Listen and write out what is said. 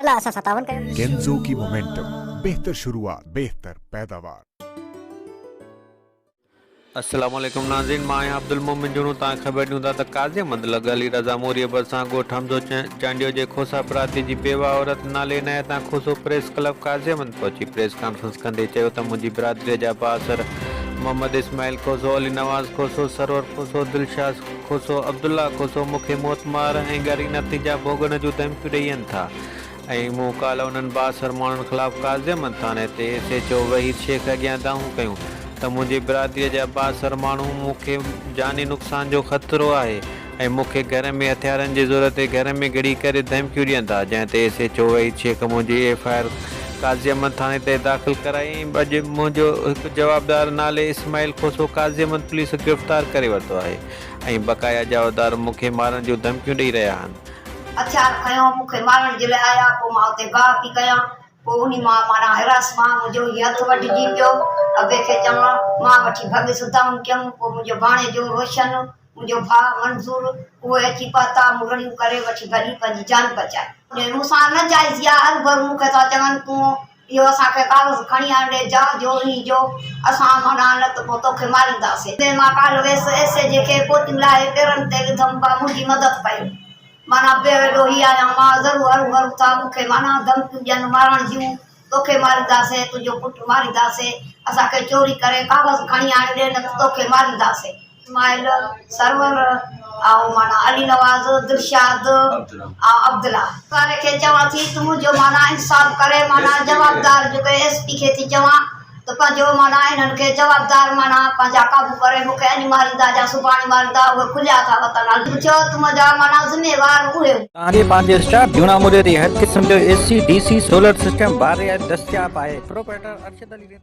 अला असां 57 कयूं। केंजो की मोमेंटम, बेहतर शुरुआत बेहतर पैदावार। अस्सलामुअलैकुम नाज़रीन, मां आहियां अब्दुल मोमिन जुनू। तव्हां ख़बर ॾियूं था त काज़िमंद लॻल अली रज़ा मोरीअ भरिसां ॻोठ हमज़ो चांडियो जे खोसा प्रांत जी बेवा औरत नाले इनायत खोसो प्रेस क्लब काज़िमंद पहुची प्रेस कॉन्फ्रेंस कंदे चयो त मुंहिंजी बिरादरीअ जा बासर मोहम्मद इस्माइल खोसो, अली नवाज़ खोसो, सरवर खोसो, दिलशाद खोसो, अब्दुल्ला खोसो मूंखे मौतमार ऐं ॻरी नतीजा भोगण जूं धमकियूं ॾेई था ऐं मूं काल्ह उन्हनि बासर माण्हुनि ख़िलाफ़ काज़िमंद थाने ते SHO वहीद शेख अॻियां दाऊं कयूं त मुंहिंजी बिरादरीअ जा बासर माण्हू मूंखे जानी नुक़सान जो ख़तरो आहे ऐं मूंखे घर में हथियारनि जी ज़रूरत आहे, घर में घिड़ी करे धमकियूं ॾियनि था, जंहिं ते SHO वहीद शेख मुंहिंजी FIR काज़िमंद थाने ते दाख़िल कराई। अॼु मुंहिंजो हिकु जवाबदार नाले इस्माइल खोसो काज़िमंद पुलिस गिरफ़्तार करे वरितो आहे ऐं बक़ाया जवाबदार मूंखे मारण जूं धमकियूं ॾेई रहिया आहिनि। हथियार खयों मूंखे मारण जे लाइ आया, पोइ मां उते गाह पई कयां, पोइ उन मां माना हिरास मां मुंहिंजो हीउ हथु वढिजी पियो। अबे खे चवां मां वठी भॻ सुधाऊं कयूं, पोइ मुंहिंजो भाणे जो रोशन, मुंहिंजो भाउ मंज़ूर, उहे अची पता मुरड़ियूं करे वठी भॼी पंहिंजी जान बचाए। मूंसां न जाइज़ आहे, अरबर मूंखे था चवनि तूं इहो असांखे कागज़ खणी आणे जा जो इन जो असां माना न त पोइ तोखे मारींदासीं। मां काल्ह वियसि SHO खे पोतियूं लाहे पेरनि ते विधमि, बा मुंहिंजी मदद कयो। माना बेवेडो ही आहियां मां, ज़रूरु हरू था मूंखे माना धमकियूं ॾियनि मारण जूं, तोखे मारींदासीं, तुंहिंजो पुटु मारींदासीं, असांखे चोरी करे कागज़ खणी आणे ॾे न त तोखे मारींदासीं। इस्माइल, सरवर ऐं माना अली नवाज़, दिलशाद ऐं अब्दुल्ला वारे खे चवां थी तूं मुंहिंजो माना इंसाफ़ करे, माना जवाबदार जेके SP खे थी चवां त पंहिंजो माना इन्हनि खे जवाबदार माना पंहिंजा काबू करे, मूंखे अॼु मारींदा या सुभाणे मारींदा उहे खुलिया था वतन पुछो तुंहिंजा माना ज़िम्मेवार उहे। तव्हांजे पंहिंजे स्टाफ जूना मुरे ते हर क़िस्म जो AC DC सोलर सिस्टम बारे दस्तियाब आहे। प्रोपराइटर अरशद अली।